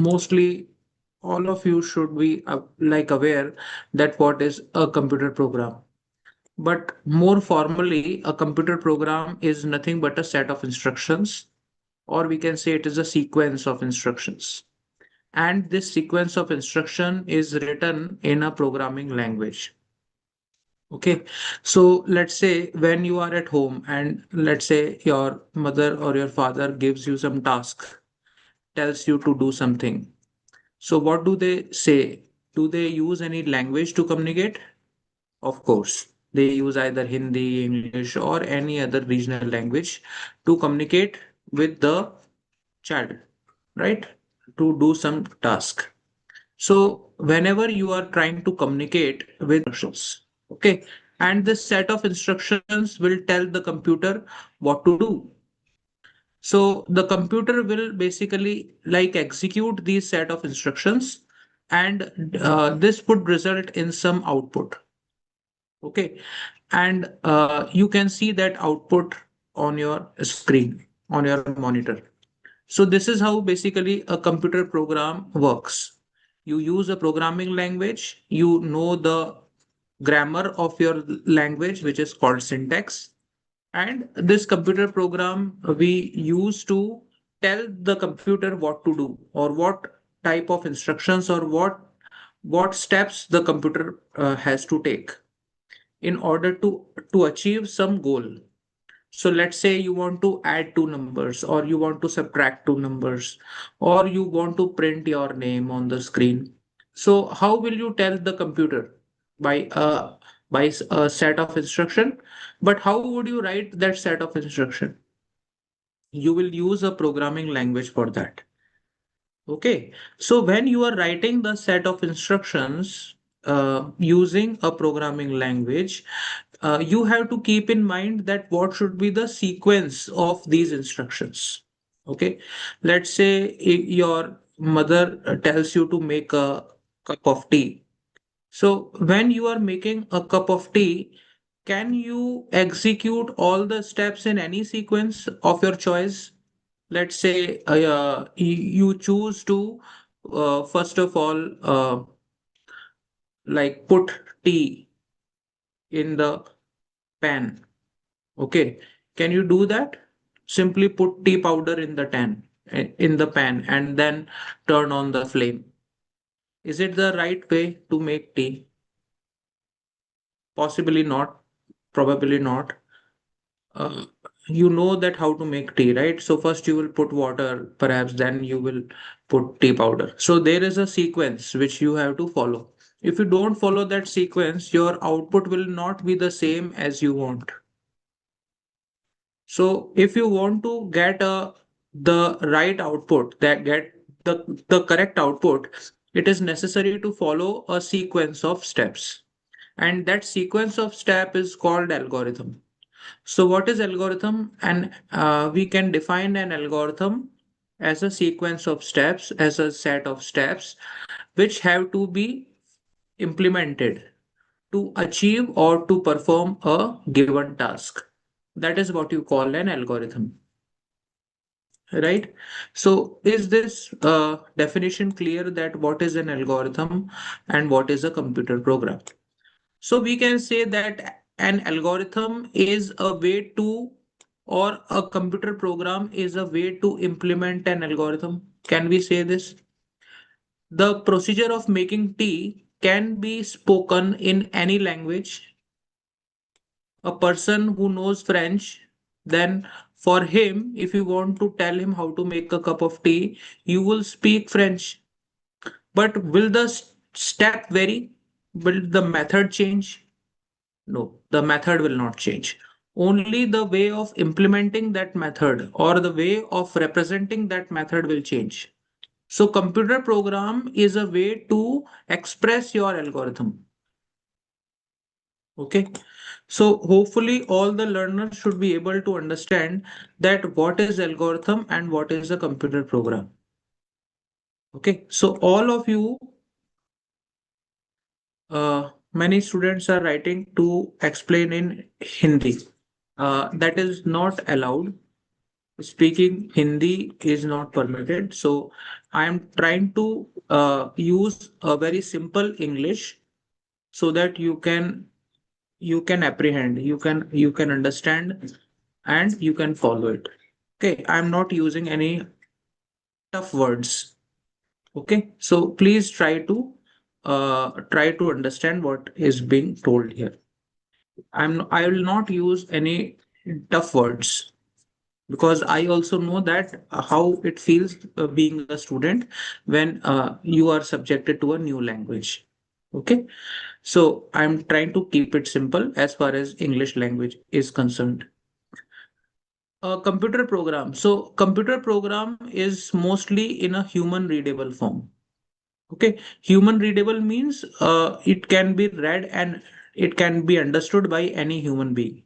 mostly all of you should be like aware that what is a computer program. But more formally, a computer program is nothing but a set of instructions, or we can say it is a sequence of instructions. And this sequence of instruction is written in a programming language. Okay, so let's say when you are at home and let's say your mother or your father gives you some task, tells you to do something. So what do they say? Do they use any language to communicate? Of course, they use either Hindi, English, or any other regional language to communicate with the child, right? To do some task. So whenever you are trying to communicate with instructions, okay, and this set of instructions will tell the computer what to do. So the computer will basically like execute these set of instructions, and this would result in some output. Okay, and you can see that output on your screen, on your monitor. So this is how basically a computer program works. You use a programming language, you know the grammar of your language, which is called syntax. And this computer program we use to tell the computer what to do, or what type of instructions, or what steps the computer has to take in order to achieve some goal. So let's say you want to add two numbers, or you want to subtract two numbers, or you want to print your name on the screen. So how will you tell the computer? By a set of instruction. But how would you write that set of instruction? You will use a programming language for that. Okay. So when you are writing the set of instructions using a programming language, you have to keep in mind that what should be the sequence of these instructions. Okay. Let's say your mother tells you to make a cup of tea. So when you are making a cup of tea, can you execute all the steps in any sequence of your choice? Let's say you choose to first of all like put tea in the pan. Okay, can you do that? Simply put tea powder in the in the pan and then turn on the flame. Is it the right way to make tea? Possibly not, probably not. uh, you know that how to make tea, right? So first you will put water, perhaps then you will put tea powder. So there is a sequence which you have to follow. If you don't follow that sequence, your output will not be the same as you want. So if you want to get the right output, that get the correct output, it is necessary to follow a sequence of steps. And that sequence of step is called algorithm. So what is algorithm? And we can define an algorithm as a sequence of steps, as a set of steps, which have to be implemented to achieve or to perform a given task. That is what you call an algorithm, right? So is this definition clear that what is an algorithm and what is a computer program? So we can say that an algorithm is a way to, or a computer program is a way to implement an algorithm. Can we say this? The procedure of making tea can be spoken in any language. A person who knows French, then for him, if you want to tell him how to make a cup of tea, you will speak French. But will the step vary? Will the method change? No, the method will not change. Only the way of implementing that method or the way of representing that method will change. So computer program is a way to express your algorithm. Okay. So hopefully all the learners should be able to understand that what is algorithm and what is a computer program. Okay. So all of you, many students are writing to explain in Hindi. That is not allowed. Speaking Hindi is not permitted. So I am trying to use a very simple English so that you can apprehend, you can understand, and you can follow it. Okay, I'm not using any tough words. Okay, so please try to understand what is being told here. I will not use any tough words because I also know that how it feels being a student when you are subjected to a new language. Okay, so I'm trying to keep it simple as far as English language is concerned. A computer program. So computer program is mostly in a human readable form. Okay, human readable means it can be read and it can be understood by any human being.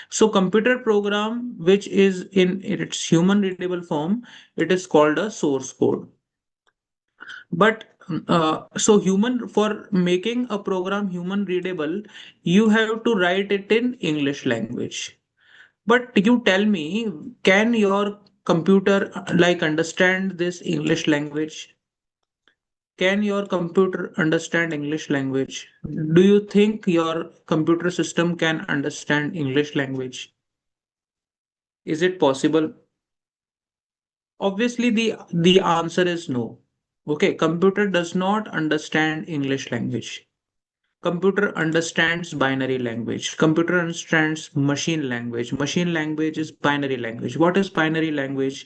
So computer program which is in its human readable form, it is called a source code. But so human for making a program human readable, you have to write it in English language. But you tell me, can your computer like understand this English language? Can your computer understand English language? Do you think your computer system can understand English language? Is it possible? Obviously, the answer is no. Okay, computer does not understand English language. Computer understands binary language. Computer understands machine language. Machine language is binary language. What is binary language?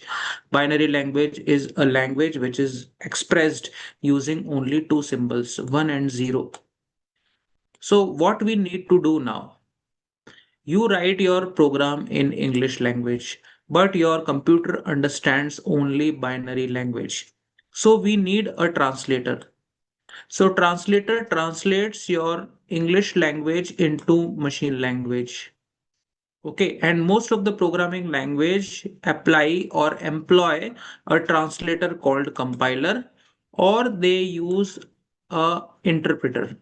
Binary language is a language which is expressed using only two symbols, one and zero. So what we need to do now, you write your program in English language, but your computer understands only binary language. So we need a translator. So translator translates your English language into machine language. Okay, and most of the programming language apply or employ a translator called compiler, or they use a interpreter.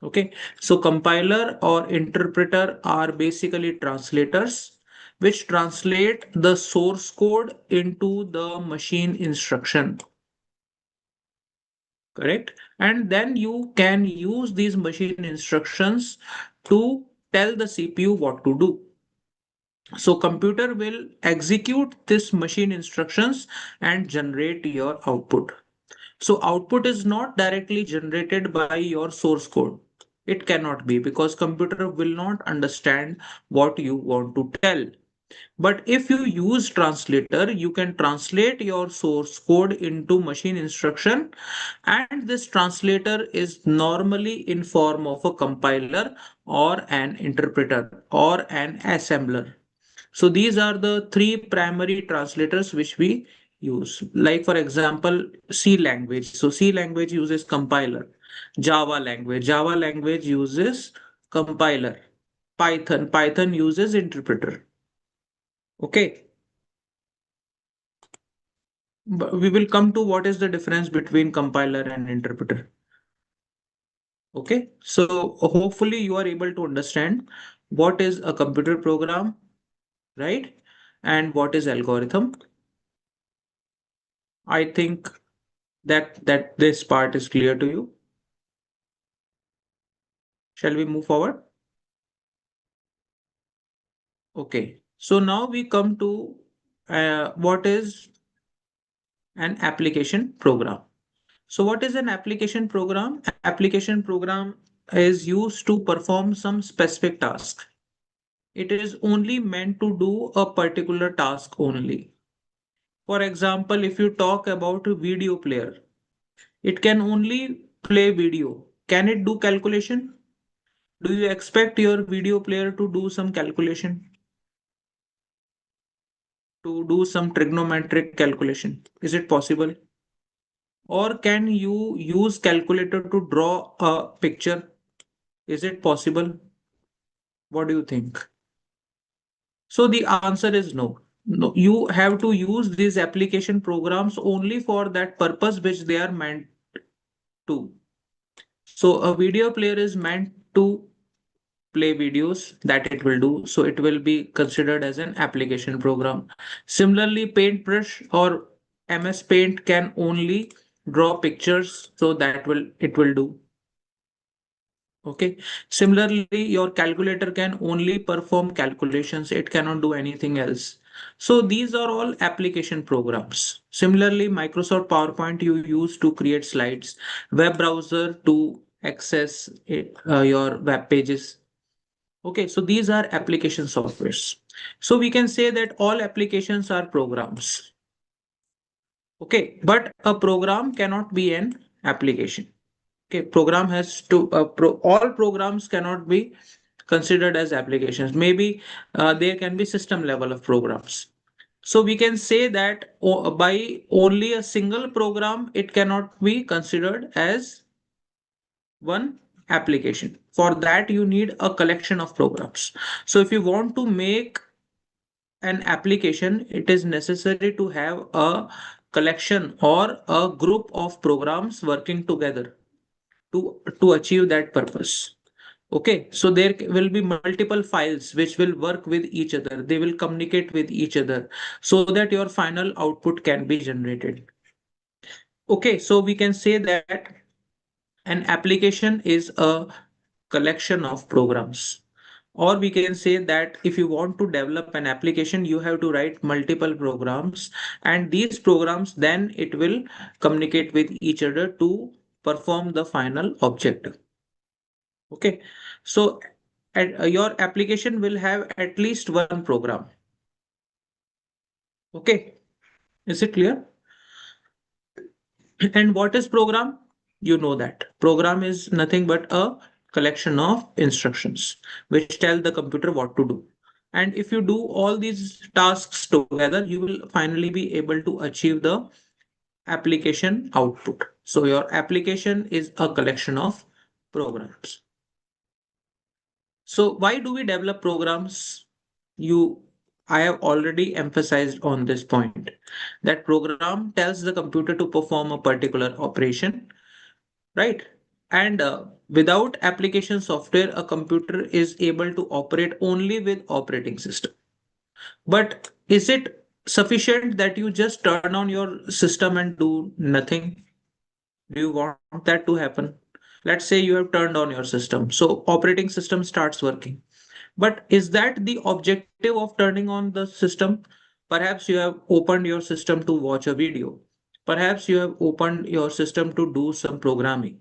Okay, so compiler or interpreter are basically translators which translate the source code into the machine instruction. Correct? And then you can use these machine instructions to tell the CPU what to do. So computer will execute this machine instructions and generate your output. So output is not directly generated by your source code. It cannot be because computer will not understand what you want to tell. But if you use translator, you can translate your source code into machine instruction, and this translator is normally in form of a compiler or an interpreter or an assembler. So these are the three primary translators which we use. Like for example, C language. So C language uses compiler. Java language uses compiler. Python uses interpreter. Okay. But we will come to what is the difference between compiler and interpreter. Okay. So hopefully you are able to understand what is a computer program, right? And what is algorithm. I think that this part is clear to you. Shall we move forward? Okay. So now we come to what is an application program. So what is an application program? Application program is used to perform some specific task. It is only meant to do a particular task only. For example, if you talk about a video player, it can only play video. Can it do calculation? Do you expect your video player to do some calculation, to do some trigonometric calculation? Is it possible? Or can you use calculator to draw a picture? Is it possible? What do you think? So the answer is no. No, you have to use these application programs only for that purpose which they are meant to. So a video player is meant to play videos, that it will do. So it will be considered as an application program. Similarly, Paintbrush or MS Paint can only draw pictures, so that will it will do. Okay. Similarly, your calculator can only perform calculations. It cannot do anything else. So these are all application programs. Similarly, Microsoft PowerPoint you use to create slides, web browser to access your web pages. Okay, so these are application softwares. So we can say that all applications are programs. Okay, but a program cannot be an application. Okay, program has to all programs cannot be considered as applications. Maybe there can be system level of programs. So we can say that by only a single program, it cannot be considered as one application. For that, you need a collection of programs. So if you want to make an application, it is necessary to have a collection or a group of programs working together to achieve that purpose. Okay, so there will be multiple files which will work with each other. They will communicate with each other so that your final output can be generated. Okay, so we can say that an application is a collection of programs. Or we can say that if you want to develop an application, you have to write multiple programs, and these programs then it will communicate with each other to perform the final objective. Okay, so your application will have at least one program. Okay, is it clear? And what is program? You know that program is nothing but a collection of instructions which tell the computer what to do. And if you do all these tasks together, you will finally be able to achieve the application output. So your application is a collection of programs. So why do we develop programs? You, I have already emphasized on this point that program tells the computer to perform a particular operation, right? And without application software, a computer is able to operate only with operating system. But is it sufficient that you just turn on your system and do nothing? Do you want that to happen? Let's say you have turned on your system, so operating system starts working. But is that the objective of turning on the system? Perhaps you have opened your system to watch a video. Perhaps you have opened your system to do some programming.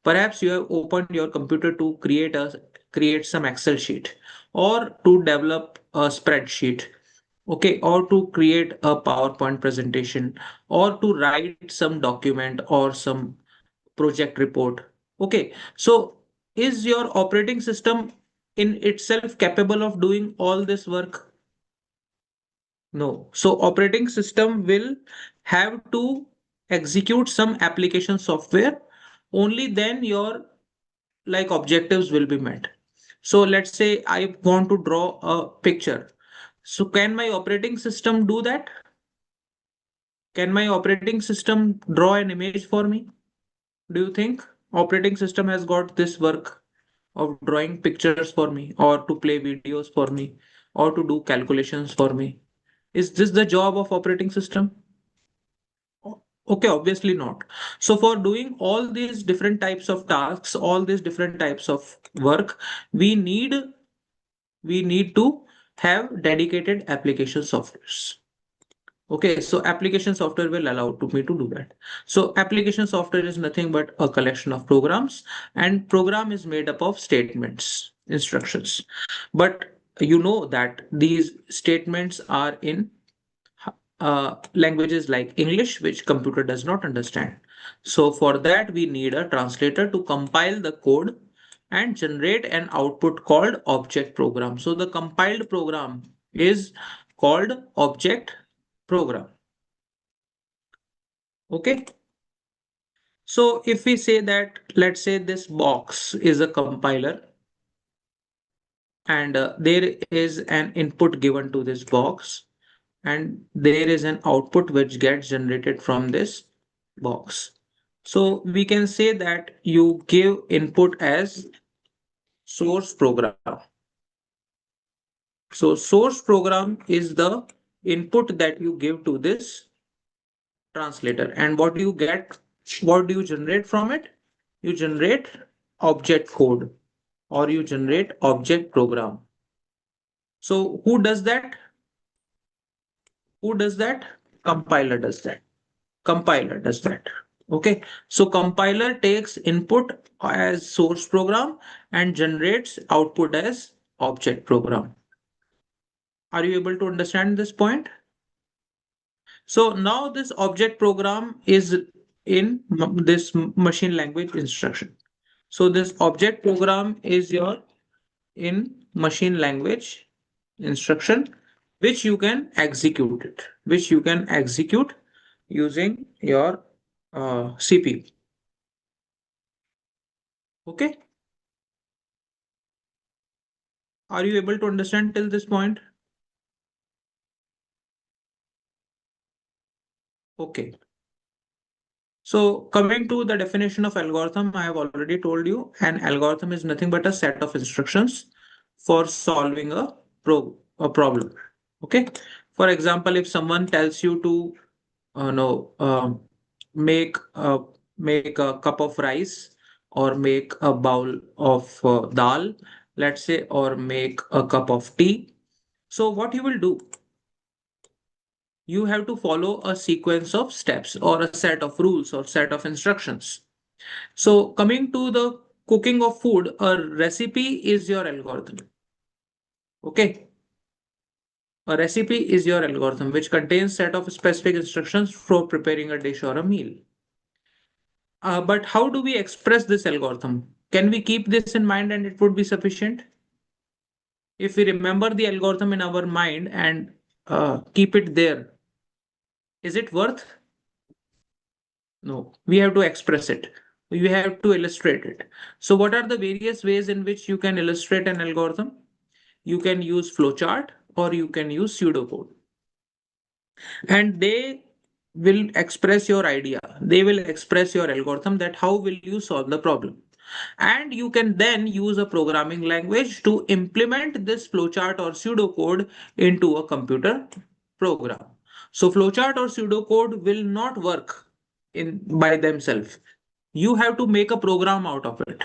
Perhaps you have opened your computer to create some Excel sheet or to develop a spreadsheet. Okay, or to create a PowerPoint presentation or to write some document or some project report. Okay, so is your operating system in itself capable of doing all this work? No. So operating system will have to execute some application software. Only then your like objectives will be met. So let's say I want to draw a picture. So can my operating system do that? Can my operating system draw an image for me? Do you think operating system has got this work of drawing pictures for me or to play videos for me or to do calculations for me? Is this the job of operating system? Okay, obviously not. So for doing all these different types of tasks, all these different types of work, we need we need to have dedicated application softwares. Okay, so application software will allow to me to do that. So application software is nothing but a collection of programs, and program is made up of statements, instructions. But you know that these statements are in languages like English, which computer does not understand. So for that, we need a translator to compile the code and generate an output called object program. So the compiled program is called object program. Okay. So if we say that, let's say this box is a compiler and there is an input given to this box and there is an output which gets generated from this box. So we can say that you give input as source program. So source program is the input that you give to this translator. And what do you get? What do you generate from it? You generate object code or you generate object program. So who does that? Who does that? Compiler does that. Compiler does that. Okay. So compiler takes input as source program and generates output as object program. Are you able to understand this point? So now this object program is in this machine language instruction. So this object program is your in machine language instruction, which you can execute it, which you can execute using your CPU. Okay. Are you able to understand till this point? Okay. So coming to the definition of algorithm, I have already told you an algorithm is nothing but a set of instructions for solving a problem. Okay. For example, if someone tells you to no make a make a cup of rice or make a bowl of dal, let's say, or make a cup of tea. So what you will do? You have to follow a sequence of steps or a set of rules or set of instructions. So coming to the cooking of food, a recipe is your algorithm. Okay. A recipe is your algorithm which contains set of specific instructions for preparing a dish or a meal. But how do we express this algorithm? Can we keep this in mind and it would be sufficient? If we remember the algorithm in our mind and keep it there, is it worth? No, we have to express it. We have to illustrate it. So what are the various ways in which you can illustrate an algorithm? You can use flowchart or you can use pseudocode. And they will express your idea. They will express your algorithm that how will you solve the problem. And you can then use a programming language to implement this flowchart or pseudocode into a computer program. So flowchart or pseudocode will not work in by themselves. You have to make a program out of it.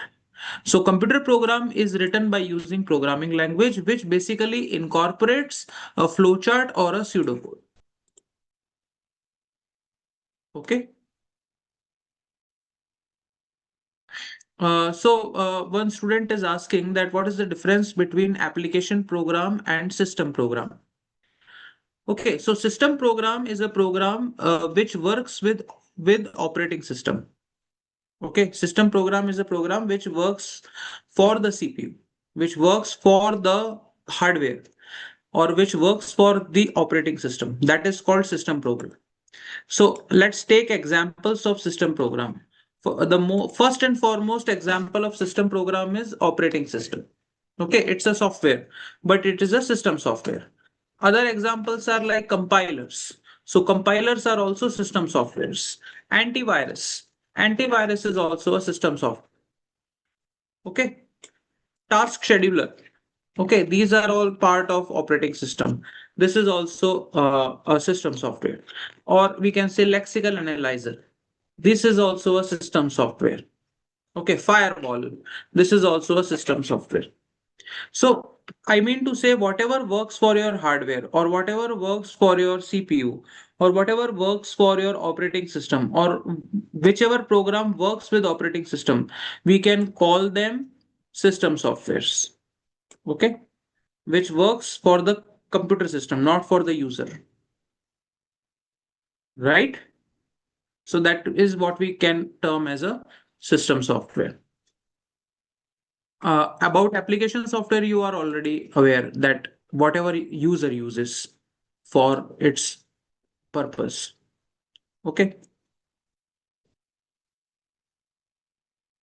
So computer program is written by using programming language, which basically incorporates a flowchart or a pseudocode. Okay. One student is asking that what is the difference between application program and system program? Okay, so system program is a program which works with operating system. Okay, system program is a program which works for the CPU, which works for the hardware, or which works for the operating system. That is called system program. So let's take examples of system program. For the first and foremost example of system program is operating system. Okay, it's a software, but it is a system software. Other examples are like compilers. So compilers are also system softwares. Antivirus. Antivirus is also a system software. Okay. Task scheduler. Okay, these are all part of operating system. This is also a system software. Or we can say lexical analyzer. This is also a system software. Okay, firewall. This is also a system software. So I mean to say whatever works for your hardware or whatever works for your CPU or whatever works for your operating system or whichever program works with operating system, we can call them system softwares. Okay, which works for the computer system, not for the user, right? So that is what we can term as a system software. About application software, you are already aware that whatever user uses for its purpose. Okay.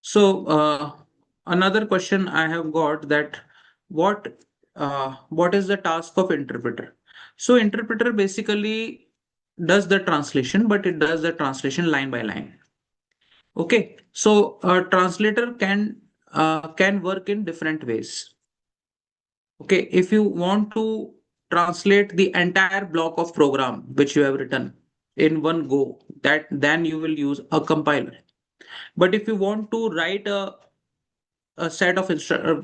So another question I have got that what is the task of interpreter? So interpreter basically does the translation, but it does the translation line by line. Okay, so a translator can can work in different ways. Okay, if you want to translate the entire block of program which you have written in one go, that then you will use a compiler. But if you want to write a set of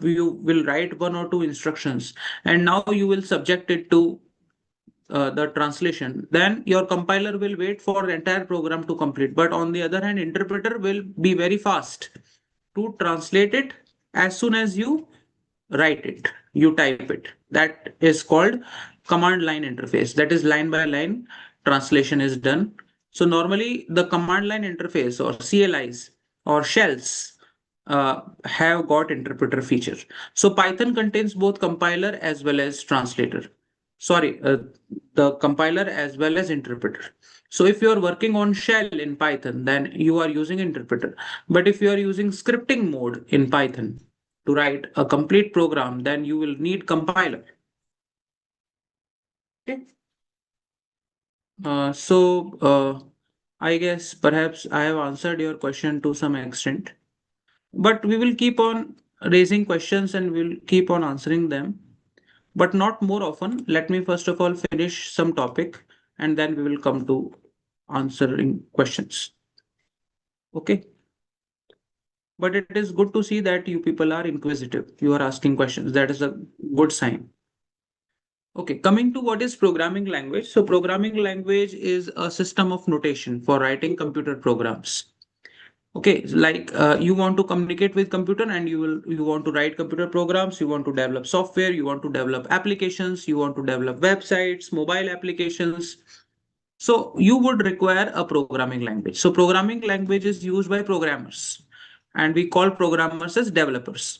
you will write one or two instructions, and now you will subject it to the translation, then your compiler will wait for the entire program to complete. But on the other hand, interpreter will be very fast to translate it as soon as you write it, you type it. That is called command line interface. That is line by line translation is done. So normally the command line interface or CLIs or shells have got interpreter feature. So Python contains both compiler as well as translator. Sorry, the compiler as well as interpreter. So if you are working on shell in Python, then you are using interpreter. But if you are using scripting mode in Python to write a complete program, then you will need compiler. Okay. I guess perhaps I have answered your question to some extent, but we will keep on raising questions and we'll keep on answering them, but not more often. Let me first of all finish some topic and then we will come to answering questions. Okay. But it is good to see that you people are inquisitive. You are asking questions. That is a good sign. Okay, coming to what is programming language. So programming language is a system of notation for writing computer programs. Okay, like you want to communicate with computer and you want to write computer programs, you want to develop software, you want to develop applications, you want to develop websites, mobile applications. So you would require a programming language. So programming language is used by programmers and we call programmers as developers.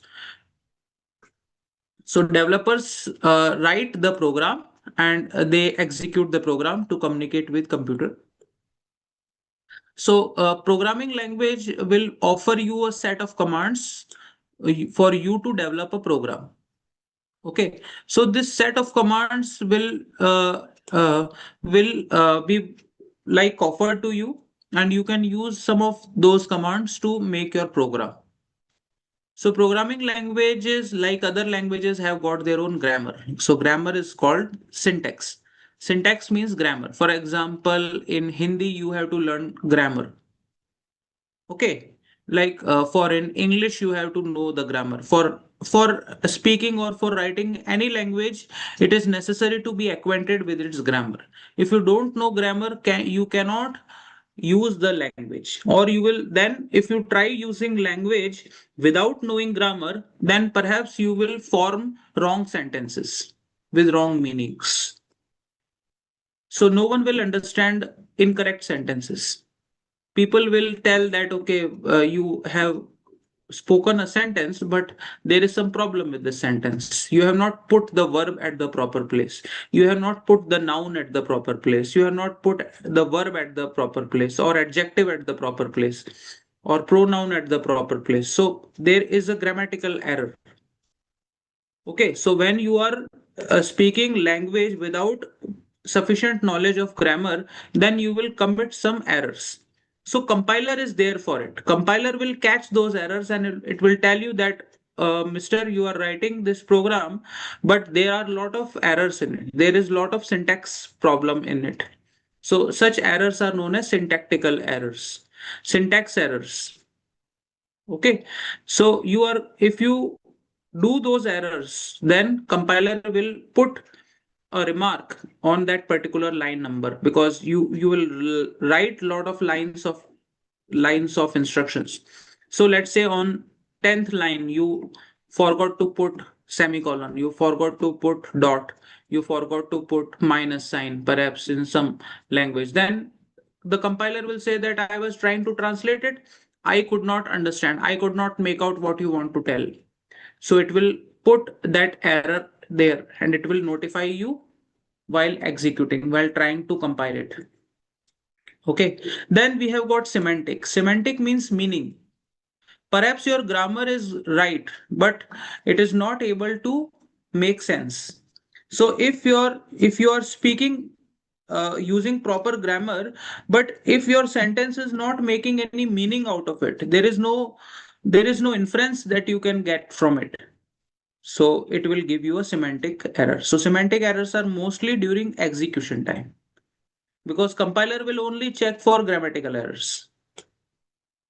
So developers write the program and they execute the program to communicate with computer. So programming language will offer you a set of commands for you to develop a program. Okay, so this set of commands will be like offered to you, and you can use some of those commands to make your program. So programming languages, like other languages, have got their own grammar. So grammar is called syntax. Syntax means grammar. For example, in Hindi, you have to learn grammar. Okay, like for in English, you have to know the grammar. For speaking or for writing any language, it is necessary to be acquainted with its grammar. If you don't know grammar, you cannot use the language, or you will then if you try using language without knowing grammar, then perhaps you will form wrong sentences with wrong meanings. So no one will understand incorrect sentences. People will tell that okay, you have spoken a sentence, but there is some problem with the sentence. You have not put the verb at the proper place, you have not put the noun at the proper place, you have not put the verb at the proper place, or adjective at the proper place, or pronoun at the proper place. So there is a grammatical error. Okay, so when you are speaking language without sufficient knowledge of grammar, then you will commit some errors. So compiler is there for it. Compiler will catch those errors and it will tell you that, Mister, you are writing this program, but there are a lot of errors in it. There is a lot of syntax problem in it. So such errors are known as syntactical errors, syntax errors. Okay, so if you do those errors, then compiler will put a remark on that particular line number, because you will write a lot of lines of instructions. So let's say on 10th line you forgot to put semicolon, you forgot to put dot, you forgot to put minus sign, perhaps in some language. Then the compiler will say that I was trying to translate it, I could not understand, I could not make out what you want to tell. So it will put that error there and it will notify you while executing, while trying to compile it. Okay, then we have got semantic. Semantic means meaning. Perhaps your grammar is right, but it is not able to make sense. So if you are speaking using proper grammar, but if your sentence is not making any meaning out of it, there is no there is no inference that you can get from it. So it will give you a semantic error. So semantic errors are mostly during execution time because compiler will only check for grammatical errors.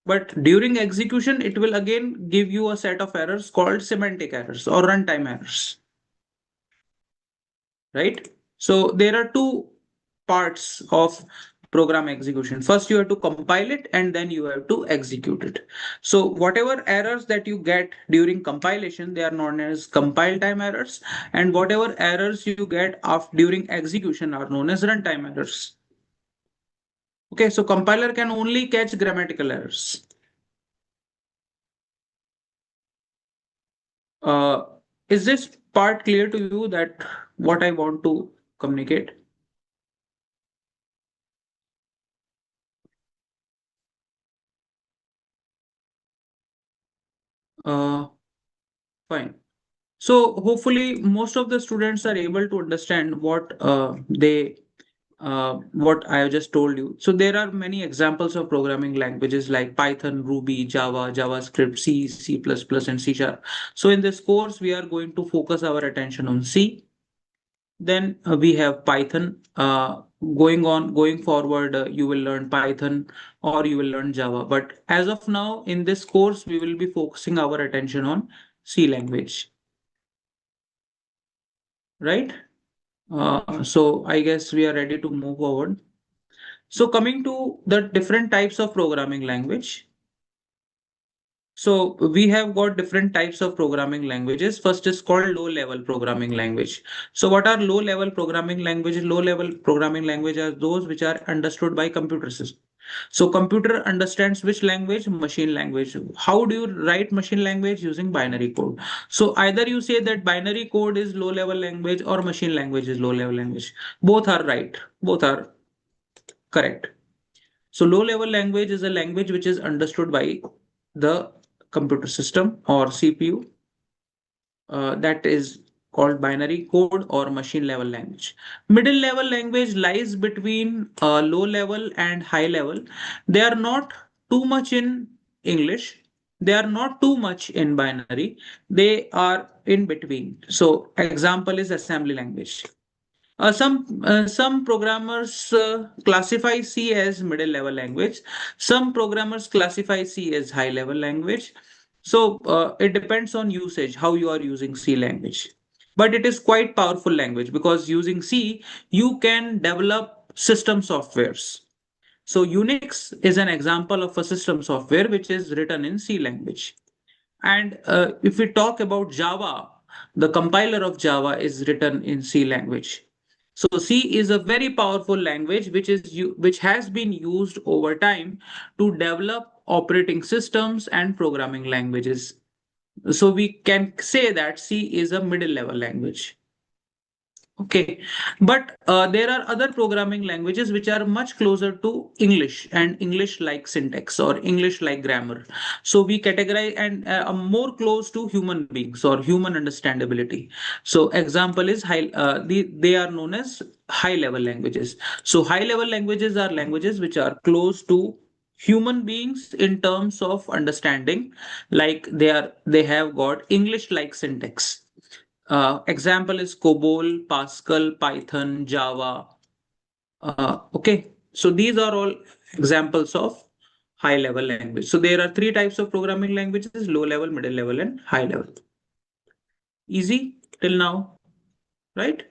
But during execution, it will again give you a set of errors called semantic errors or runtime errors, right? So there are two parts of program execution. First, you have to compile it and then you have to execute it. So whatever errors that you get during compilation, they are known as compile time errors. And whatever errors you get during execution are known as runtime errors. Okay, so compiler can only catch grammatical errors. Uh, is this part clear to you that what I want to communicate? Uh, Fine. So hopefully most of the students are able to understand what I have just told you. So there are many examples of programming languages like Python, Ruby, Java, JavaScript, C, C++, and C Sharp. So in this course, we are going to focus our attention on C. Then we have Python. Going forward, you will learn Python or you will learn Java. But as of now, in this course, we will be focusing our attention on C language, right? So I guess we are ready to move forward. So coming to the different types of programming language. So we have got different types of programming languages. First is called low level programming language. So what are low level programming languages? Low level programming language are those which are understood by computer system. So computer understands which language? Machine language. How do you write machine language? Using binary code. So either you say that binary code is low level language or machine language is low level language. Both are right. Both are correct. So low level language is a language which is understood by the computer system or CPU. That is called binary code or machine level language. Middle level language lies between low level and high level. They are not too much in English. They are not too much in binary. They are in between. So example is assembly language. Some programmers classify C as middle level language. Some programmers classify C as high level language. So it depends on usage, how you are using C language. But it is quite powerful language because using C, you can develop system softwares. So Unix is an example of a system software which is written in C language. And if we talk about Java, the compiler of Java is written in C language. So C is a very powerful language which has been used over time to develop operating systems and programming languages. So we can say that C is a middle level language. Okay, but there are other programming languages which are much closer to English and English-like syntax or English-like grammar. So we categorize and are more close to human beings or human understandability. So example is they are known as high-level languages. So high-level languages are languages which are close to human beings in terms of understanding, like they have got English-like syntax. Example is COBOL, Pascal, Python, Java. Okay, so these are all examples of high level language. So there are three types of programming languages: low level, middle level, and high level. Easy till now, right?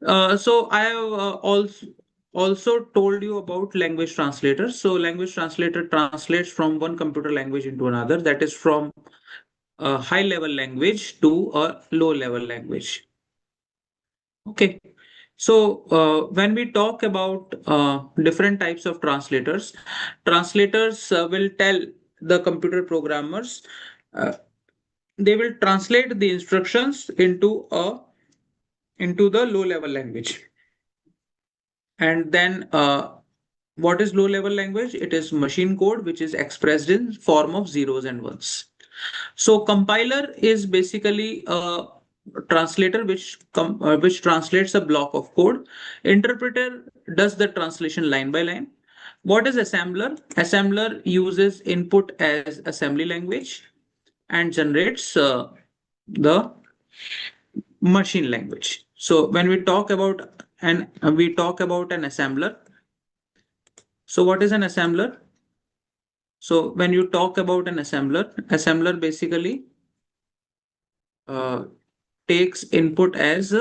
So I have also told you about language translators. So language translator translates from one computer language into another. That is from a high level language to a low level language. Okay. So, when we talk about different types of translators, translators will tell the computer programmers, uh, they will translate the instructions into the low level language. And then, what is low level language? It is machine code which is expressed in form of zeros and ones. So compiler is basically a translator which translates a block of code. Interpreter does the translation line by line. What is assembler? Assembler uses input as assembly language and generates the machine language. So when we talk about an assembler, so what is an assembler? So when you talk about an assembler basically uh, takes input as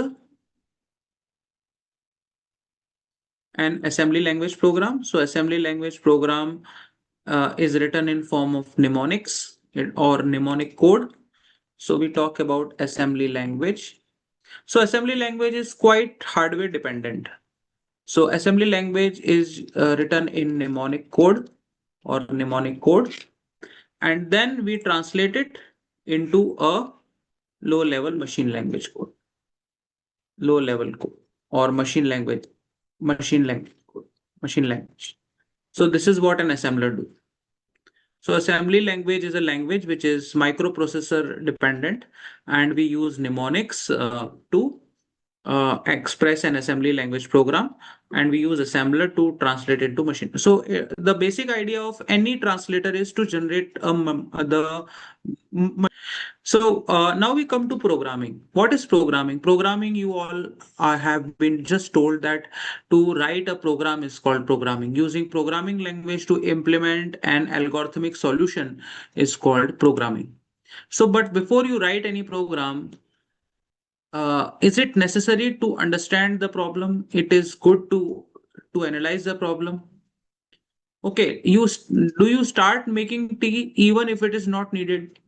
an assembly language program. So assembly language program is written in form of mnemonics or mnemonic code. So we talk about assembly language. So assembly language is quite hardware dependent. So assembly language is written in mnemonic code, and then we translate it into a low level machine language code, low level code or machine language code, machine language. So this is what an assembler do. So assembly language is a language which is microprocessor dependent, and we use mnemonics to express an assembly language program, and we use assembler to translate it to machine. So the basic idea of any translator is to generate the so now we come to programming. What is programming? Programming, you all have been just told that to write a program is called programming. Using programming language to implement an algorithmic solution is called programming. So, but before you write any program, is it necessary to understand the problem? It is good to analyze the problem. Okay, do you start making tea even if it is not needed?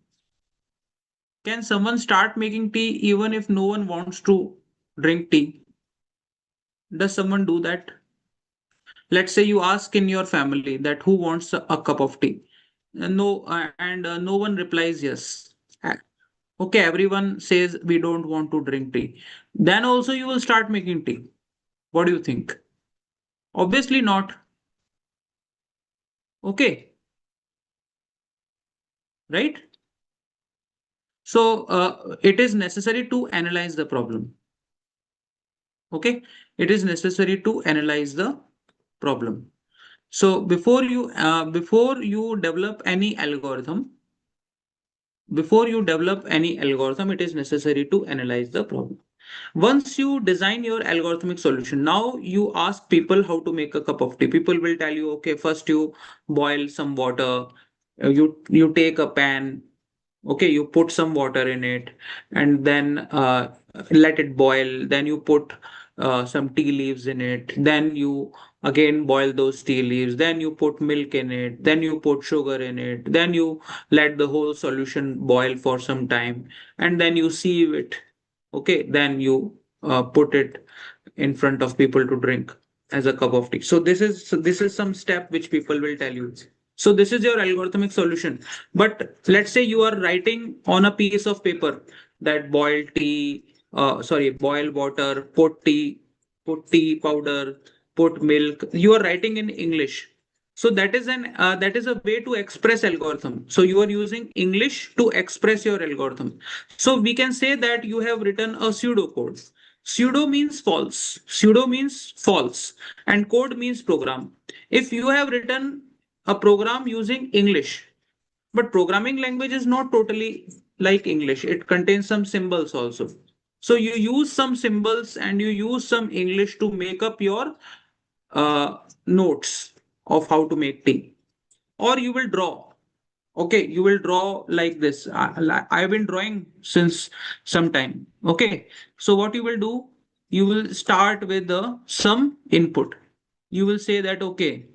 Can someone start making tea even if no one wants to drink tea? Does someone do that? Let's say you ask in your family that who wants a cup of tea. No, and no one replies yes. Uh, Okay, everyone says we don't want to drink tea. Then also you will start making tea. What do you think? Obviously not. Okay, right? So it is necessary to analyze the problem. Okay, it is necessary to analyze the problem. So before you develop any algorithm, it is necessary to analyze the problem. Once you design your algorithmic solution, now you ask people how to make a cup of tea. People will tell you, okay, first you boil some water, you take a pan, okay, you put some water in it, and then let it boil. Then you put some tea leaves in it. Then you again boil those tea leaves. Then you put milk in it. Then you put sugar in it. Then you let the whole solution boil for some time, and then you sieve it. Okay, then you put it in front of people to drink as a cup of tea. So this is some step which people will tell you. So this is your algorithmic solution. But let's say you are writing on a piece of paper that boil water, put tea powder, put milk. You are writing in English. So that is a way to express algorithm. So you are using English to express your algorithm. So we can say that you have written a pseudocode. Pseudo means false. Pseudo means false, and code means program. If you have written a program using English, but programming language is not totally like English. It contains some symbols also. So you use some symbols and you use some English to make up your notes of how to make tea. Or you will draw. Okay, you will draw like this. I've been drawing since some time. Okay, so what you will do, you will start with some input. You will say that, okay,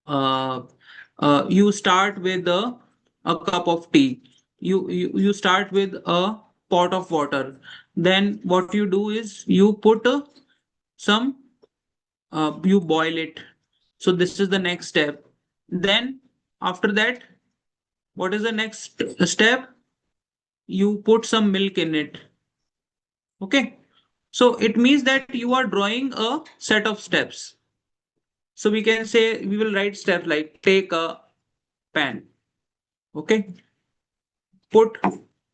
uh, you start with a cup of tea. You start with a pot of water. Then what you do is you put some, you boil it. So this is the next step. Then after that, what is the next step? You put some milk in it. Okay. So it means that you are drawing a set of steps. So we can say we will write steps like take a pan. Okay. Put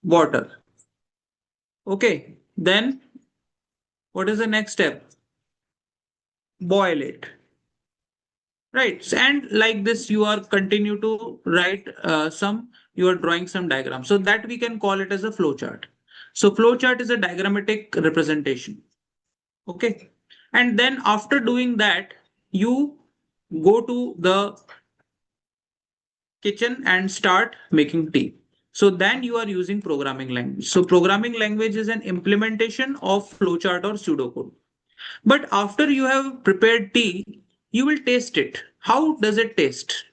water. Okay. Then what is the next step? Boil it. Right. And like this, you are continue to write you are drawing some diagram. So that we can call it as a flow chart. So flow chart is a diagrammatic representation. Okay. And then after doing that, you go to the kitchen and start making tea. So then you are using programming language. So programming language is an implementation of flowchart or pseudocode. But after you have prepared tea, you will taste it. How does it taste?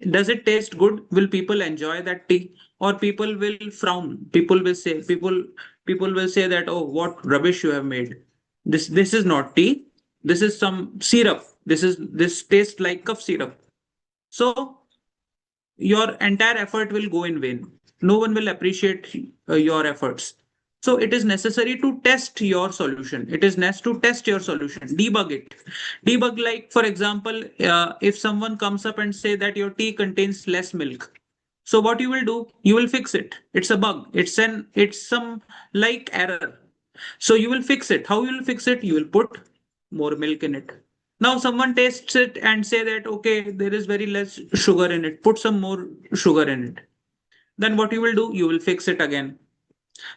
Does it taste good? Will people enjoy that tea? Or people will frown? People will say that, oh, what rubbish you have made. This is not tea. This is some syrup. This tastes like cough syrup. So your entire effort will go in vain. No one will appreciate your efforts. So it is necessary to test your solution. It is necessary to test your solution, debug it. Debug, like for example, if someone comes up and say that your tea contains less milk, so what you will do, you will fix it. It's a bug. It's some like error. So you will fix it. How you will fix it? You will put more milk in it. Now someone tastes it and say that okay, there is very less sugar in it. Put some more sugar in it. Then what you will do? You will fix it again.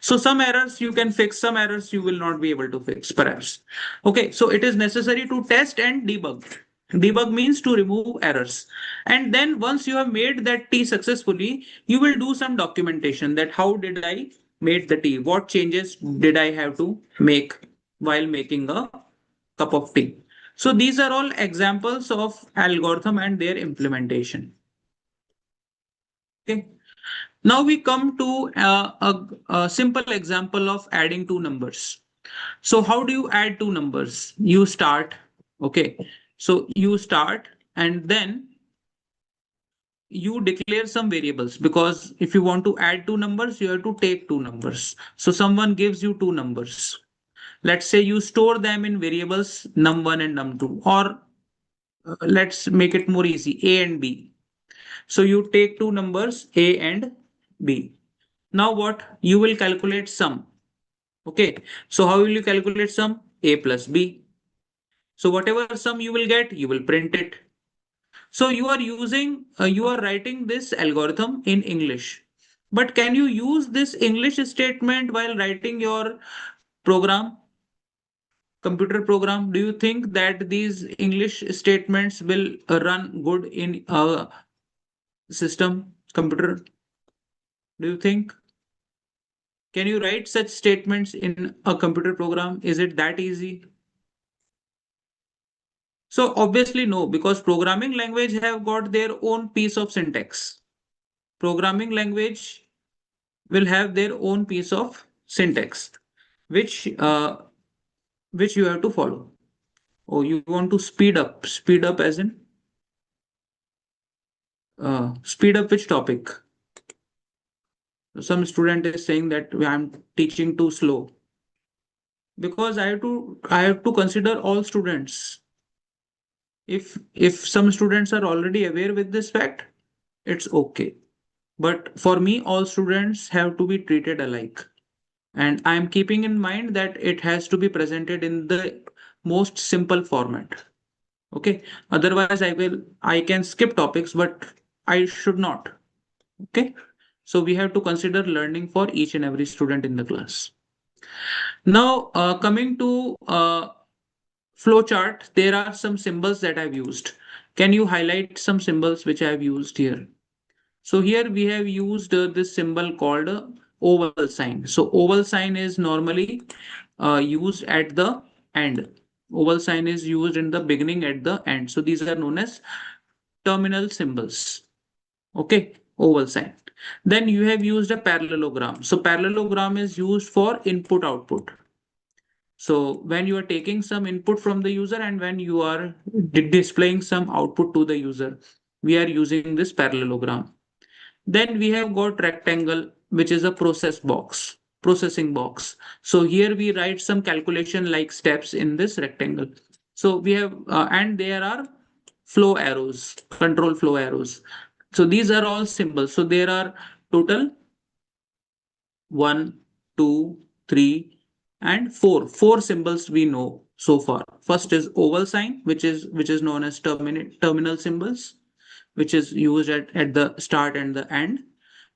So some errors you can fix, some errors you will not be able to fix, perhaps. Okay, so it is necessary to test and debug. Debug means to remove errors. And then once you have made that tea successfully, you will do some documentation that how did I made the tea? What changes did I have to make while making a cup of tea? So these are all examples of algorithm and their implementation. Okay. Now we come to a simple example of adding two numbers. So how do you add two numbers? You start, okay. So you start and then you declare some variables, because if you want to add two numbers, you have to take two numbers. So someone gives you two numbers. Let's say you store them in variables num1 and num2, or let's make it more easy, a and b. So you take two numbers, a and b. Now what? You will calculate sum. Okay. So how will you calculate sum? A plus B. So whatever sum you will get, you will print it. So you are writing this algorithm in English. But can you use this English statement while writing your program, computer program? Do you think that these English statements will run good in a system, computer? Do you think? Can you write such statements in a computer program? Is it that easy? So obviously no, because programming language have got their own piece of syntax. Programming language will have their own piece of syntax, which uh, which you have to follow. Oh, you want to speed up as in speed up which topic? Some student is saying that I'm teaching too slow, because I have to consider all students. If some students are already aware with this fact, it's okay. But for me, all students have to be treated alike. And I'm keeping in mind that it has to be presented in the most simple format. Okay. Otherwise, I can skip topics, but I should not. Okay. So we have to consider learning for each and every student in the class. Now, coming to flowchart, there are some symbols that I've used. Can you highlight some symbols which I've used here? So here we have used this symbol called oval sign. So oval sign is normally used at the end. Oval sign is used in the beginning, at the end. So these are known as terminal symbols. Okay, oval sign. Then you have used a parallelogram. So parallelogram is used for input output. So when you are taking some input from the user and when you are displaying some output to the user, we are using this parallelogram. Then we have got rectangle, which is a processing box. So here we write some calculation like steps in this rectangle. So we have, and there are flow arrows, control flow arrows. So these are all symbols. So there are total one, two, three, and four. Four symbols we know. so far. First is oval sign, which is known as terminal symbols, which is used at the start and the end.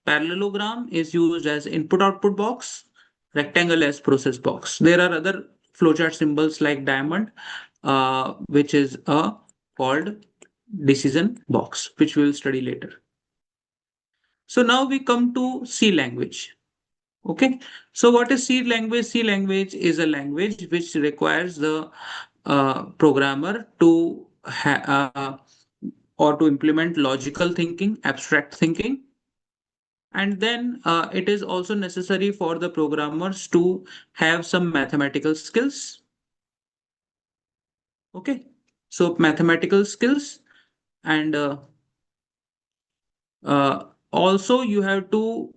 Parallelogram is used as input output box, rectangle as process box. There are other flowchart symbols like diamond, which is called decision box, which we will study later. So now we come to C language. Okay. So what is C language? C language is a language which requires the programmer to or to implement logical thinking, abstract thinking, and then it is also necessary for the programmers to have some mathematical skills. Okay. So mathematical skills and also you have to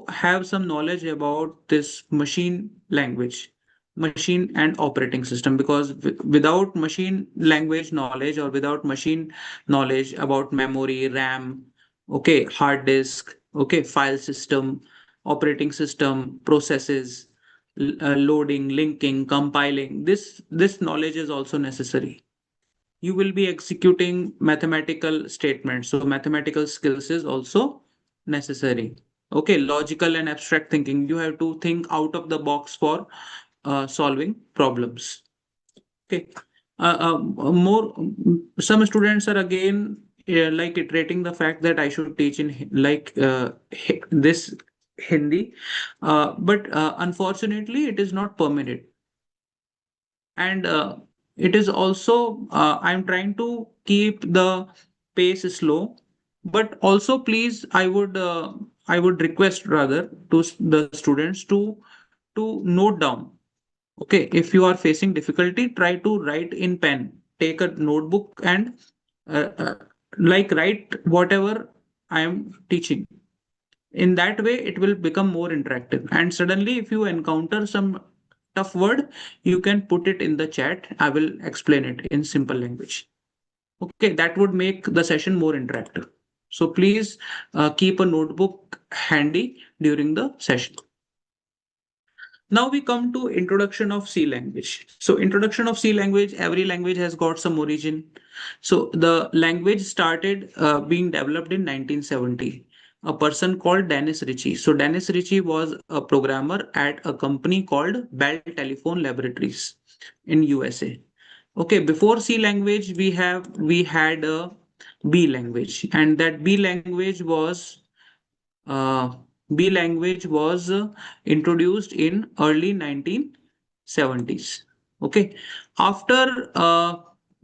have some knowledge about this machine language, machine and operating system, because without machine language knowledge or without machine knowledge about memory, RAM, okay, hard disk, okay, file system, operating system, processes, loading, linking, compiling, this knowledge is also necessary. You will be executing mathematical statements. So mathematical skills is also necessary. Okay, logical and abstract thinking. You have to think out of the box for solving problems. Okay. More some students are again like iterating the fact that I should teach in this Hindi, but unfortunately it is not permitted, and it is also I'm trying to keep the pace slow, but also please I would request rather to the students to note down. Okay, if you are facing difficulty, try to write in pen, take a notebook, and uh, uh, like write whatever I am teaching. In that way it will become more interactive, and suddenly if you encounter some tough word, you can put it in the chat. I will explain it in simple language. Okay, that would make the session more interactive. So please keep a notebook handy during the session. Now we come to introduction of C language. So introduction of C language, every language has got some origin. So the language started being developed in 1970. A person called Dennis Ritchie. So Dennis Ritchie was a programmer at a company called Bell Telephone Laboratories in USA. Okay, before C language, we had a B language, and that uh, B language was introduced in early 1970s. Okay, after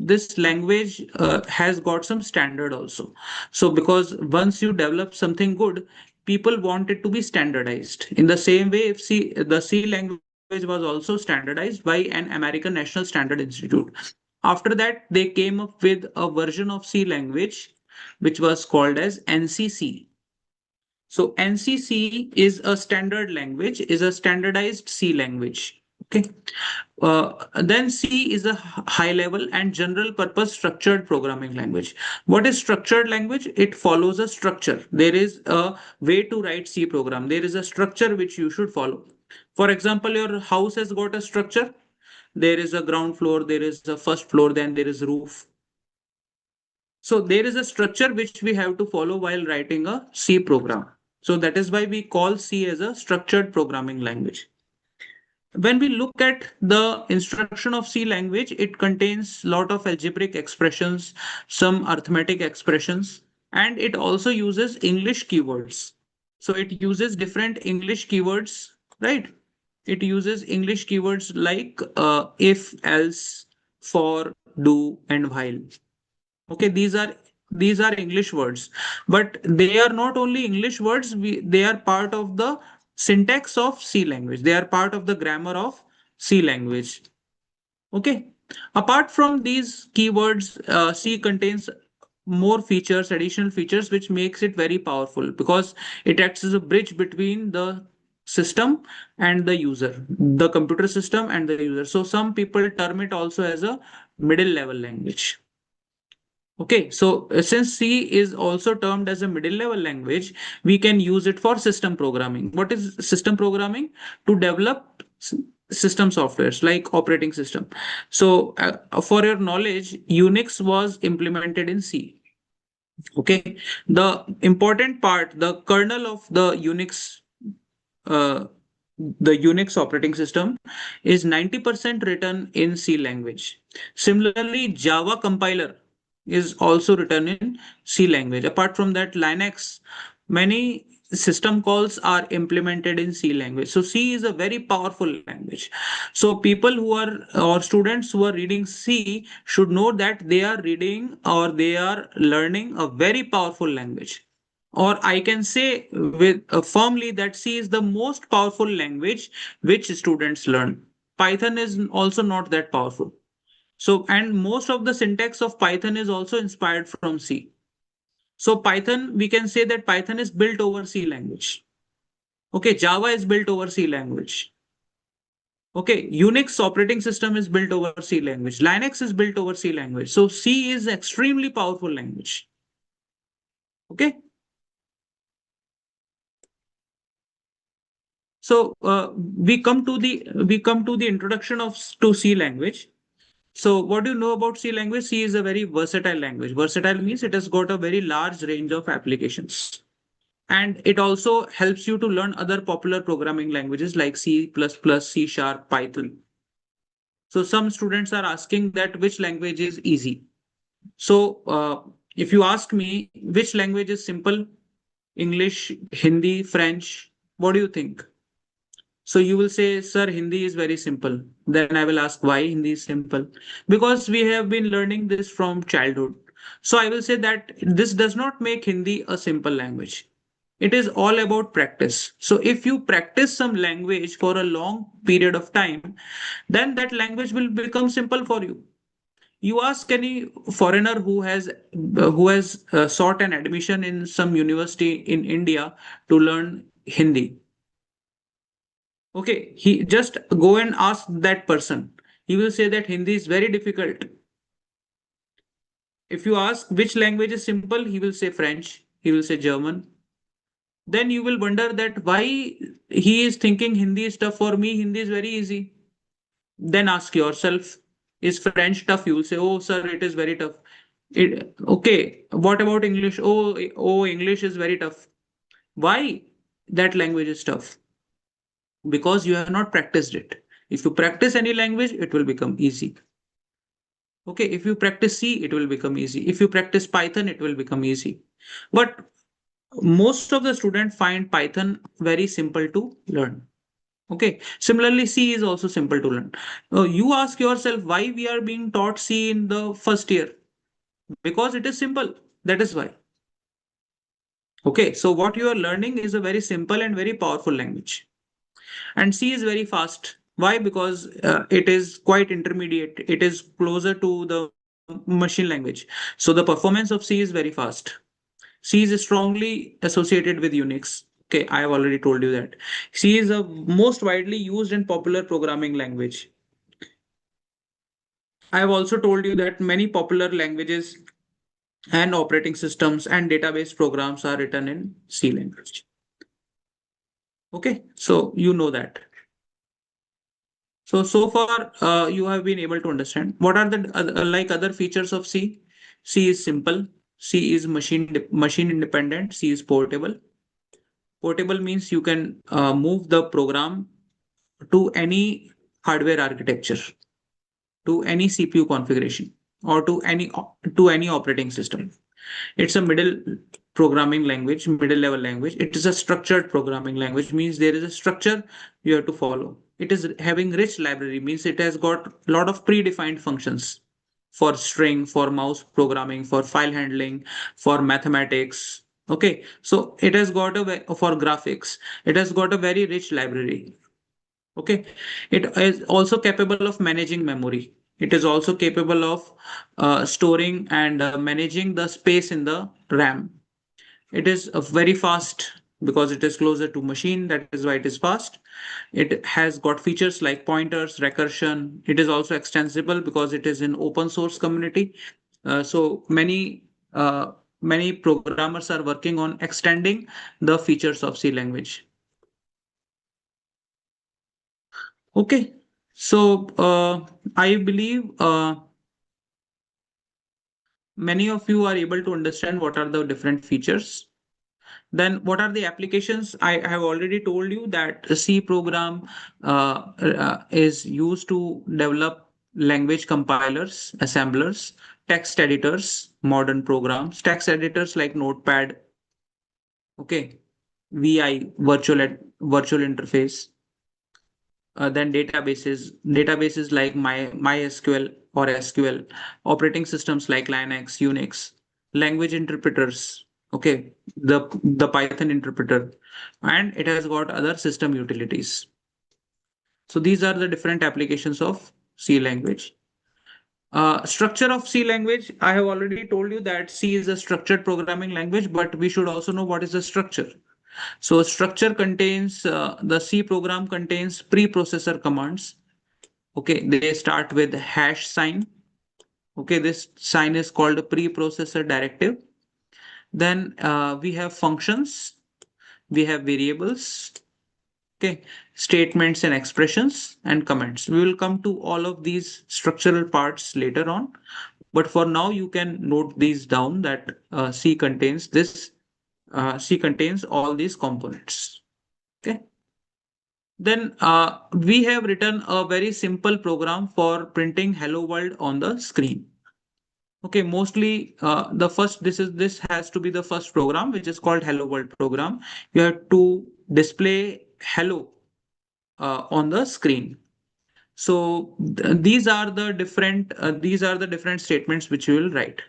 this language has got some standard also. So because once you develop something good, people want it to be standardized. In the same way, if the C language was also standardized by an American National Standard Institute. After that, they came up with a version of C language which was called as NCC. So NCC is a standard language, is a standardized C language. Okay. Then C is a high level and general purpose structured programming language. What is structured language? It follows a structure. There is a way to write C program. There is a structure which you should follow. For example, your house has got a structure. There is a ground floor, there is a first floor, then there is roof. So there is a structure which we have to follow while writing a C program. So that is why we call C as a structured programming language. When we look at the instruction of C language, it contains a lot of algebraic expressions, some arithmetic expressions, and it also uses English keywords. So it uses different English keywords, right? It uses English keywords like if, else, for, do, and while. Okay, these are English words, but they are not only English words. They are part of the syntax of C language. They are part of the grammar of C language. Okay. Apart from these keywords, C contains more features, additional features, which makes it very powerful because it acts as a bridge between the system and the user, the computer system and the user. So some people term it also as a middle level language. Okay, so since C is also termed as a middle level language, we can use it for system programming. What is system programming? To develop system softwares like operating system. So for your knowledge, Unix was implemented in C. Okay, the important part, the kernel of uh, the Unix operating system is 90% written in C language. Similarly, Java compiler is also written in C language. Apart from that, Linux, many system calls are implemented in C language. So C is a very powerful language. So people who are or students who are reading C should know that they are reading or they are learning a very powerful language. Or I can say with firmly that C is the most powerful language which students learn. Python is also not that powerful. So, and most of the syntax of Python is also inspired from C. So, Python, we can say that Python is built over C language. Okay, Java is built over C language. Okay, Unix operating system is built over C language. Linux is built over C language. So, C is extremely powerful language. Okay. So we come to the introduction of to C language. So what do you know about C language? C is a very versatile language. Versatile means it has got a very large range of applications. And it also helps you to learn other popular programming languages like C++, C Sharp, Python. So some students are asking that which language is easy. So if you ask me which language is simple, English, Hindi, French, what do you think? So you will say, sir, Hindi is very simple. Then I will ask why Hindi is simple. Because we have been learning this from childhood. So I will say that this does not make Hindi a simple language. It is all about practice. So if you practice some language for a long period of time, then that language will become simple for you. You ask any foreigner who has sought an admission in some university in India to learn Hindi. Okay, he just go and ask that person. He will say that Hindi is very difficult. If you ask which language is simple, he will say French, he will say German. Then you will wonder that why he is thinking Hindi is tough for me, Hindi is very easy. Then ask yourself, is French tough? You will say, oh, sir, it is very tough. Okay, what about English? Oh, English is very tough. Why that language is tough? Because you have not practiced it. If you practice any language, it will become easy. Okay, if you practice C, it will become easy. If you practice Python, it will become easy. But most of the students find Python very simple to learn. Okay, similarly, C is also simple to learn. You ask yourself why we are being taught C in the first year. Because it is simple. That is why. Okay, so what you are learning is a very simple and very powerful language. And C is very fast. Why? Because it is quite intermediate. It is closer to the machine language. So the performance of C is very fast. C is strongly associated with Unix. Okay, I have already told you that. C is a most widely used and popular programming language. I have also told you that many popular languages and operating systems and database programs are written in C language. Okay, so you know that. So far, you have been able to understand what are the like other features of C. C is simple. C is machine independent. C is portable. Portable means you can move the program to any hardware architecture, to any CPU configuration, or to any operating system. It's a middle programming language, middle level language. It is a structured programming language, means there is a structure you have to follow. It is having rich library, means it has got a lot of predefined functions for string, for mouse programming, for file handling, for mathematics. Okay, so it has got for graphics, it has got a very rich library. Okay, it is also capable of managing memory. It is also capable of storing and managing the space in the RAM. It is very fast because it is closer to machine. That is why it is fast. It has got features like pointers, recursion. It is also extensible because it is in open source community. So uh, many programmers are working on extending the features of C language. Okay. So I believe many of you are able to understand what are the different features. Then what are the applications? I have already told you that a C program is used to develop language compilers, assemblers, text editors, modern programs, text editors like Notepad, okay, VI, virtual interface, then databases like MySQL or SQL, operating systems like Linux, Unix, language interpreters, okay, the Python interpreter, and it has got other system utilities. So these are the different applications of C language. Structure of C language, I have already told you that C is a structured programming language, but we should also know what is the structure. So structure contains the C program contains preprocessor commands. Okay, they start with hash sign. Okay, this sign is called a preprocessor directive. Then we have functions, we have variables, okay, statements and expressions and comments. We will come to all of these structural parts later on. But for now, you can note these down that C contains all these components. Okay. Then we have written a very simple program for printing hello world on the screen. Okay, mostly this has to be the first program, which is called hello world program. You have to display hello on the screen. So these are the different statements which you will write.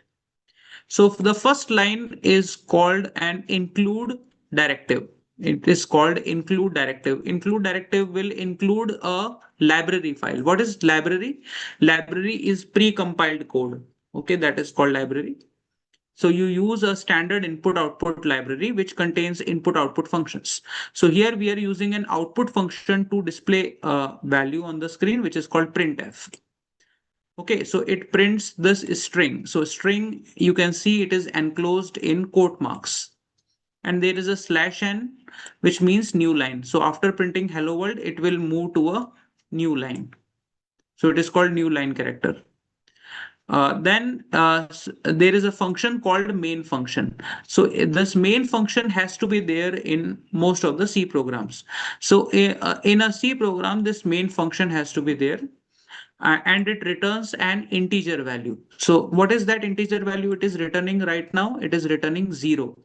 So the first line is called an include directive. It is called include directive. Include directive will include a library file. What is library? Library is pre-compiled code. Okay, that is called library. So you use a standard input output library which contains input output functions. So here we are using an output function to display a value on the screen, which is called printf. Okay, so it prints this string. So string, you can see it is enclosed in quote marks. And there is a slash n, which means new line. So after printing hello world, it will move to a new line. So it is called new line character. Then there is a function called main function. So this main function has to be there in most of the C programs. So in a C program, this main function has to be there and it returns an integer value. So what is that integer value it is returning right now? It is returning 0.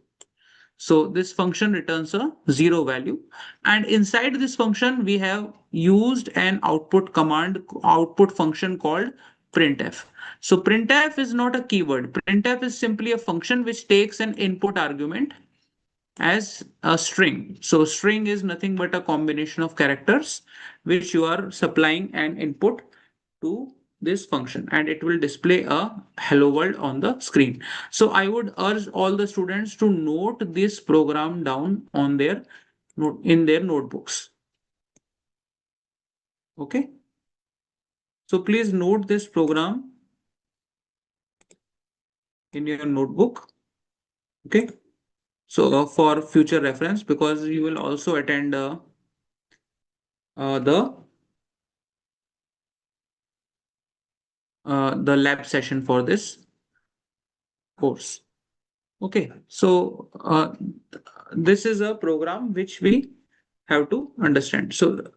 So this function returns a 0 value. And inside this function, we have used an output function called printf. So printf is not a keyword. Printf is simply a function which takes an input argument as a string. So string is nothing but a combination of characters which you are supplying an input to this function and it will display a hello world on the screen. So I would urge all the students to note this program down on their in their notebooks. Okay. So please note this program in your notebook. Okay. So for future reference, because you will also attend the lab session for this course. Okay, so this is a program which we have to understand. So,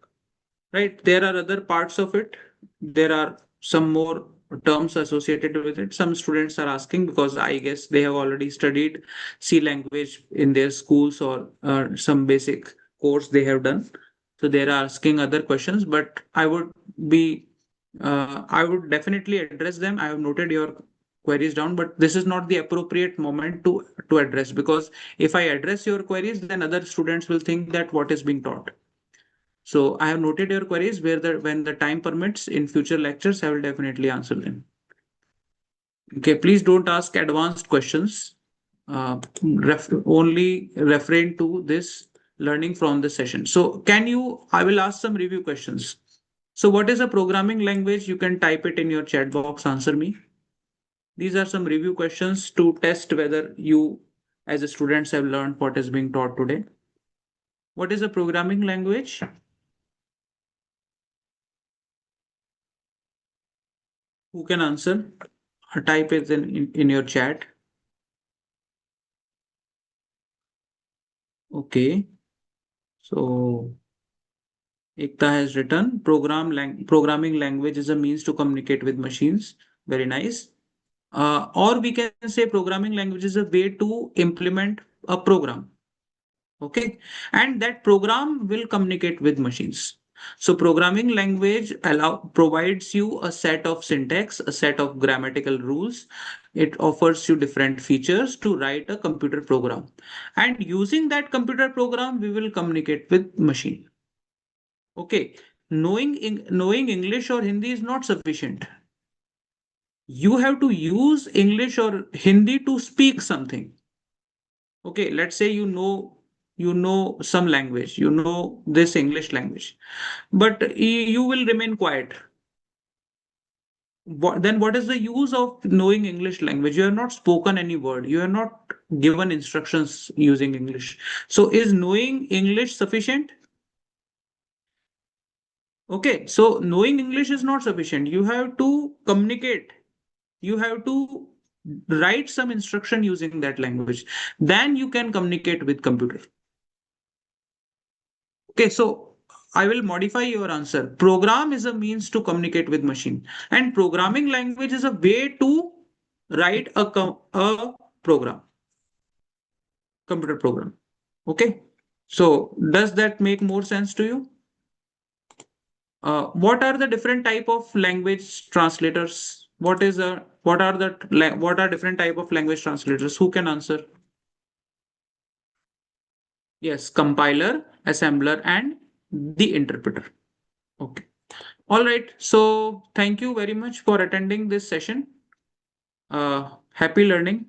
right, there are other parts of it. There are some more terms associated with it. Some students are asking because I guess they have already studied C language in their schools or some basic course they have done. So they are asking other questions, but I would definitely address them. I have noted your queries down, but this is not the appropriate moment to address because if I address your queries, then other students will think that what is being taught. So I have noted your queries where when the time permits in future lectures, I will definitely answer them. Okay, please don't ask advanced questions. Only refrain to this learning from the session. So I will ask some review questions. So what is a programming language? You can type it in your chat box, answer me. These are some review questions to test whether you as a students have learned what is being taught today. What is a programming language? Who can answer? Type it in your chat. Okay. So Ekta has written programming language is a means to communicate with machines. Very nice. Or we can say programming language is a way to implement a program. Okay, and that program will communicate with machines. So programming language provides you a set of syntax, a set of grammatical rules. It offers you different features to write a computer program, and using that computer program we will communicate with machine. Okay, knowing English or Hindi is not sufficient. You have to use English or Hindi to speak something. Okay, let's say you know some language, you know this English language, but you will remain quiet. Then what is the use of knowing English language? You have not spoken any word, you have not given instructions using English. So is knowing English sufficient? Okay, so knowing English is not sufficient. You have to communicate. You have to write some instruction using that language. Then you can communicate with computer. Okay, so I will modify your answer. Program is a means to communicate with machine, and programming language is a way to write a program, computer program. Okay, so does that make more sense to you? What are the different type of language translators? What are different type of language translators? Who can answer? Yes, compiler, assembler, and the interpreter. Okay. All right. So thank you very much for attending this session. Happy learning.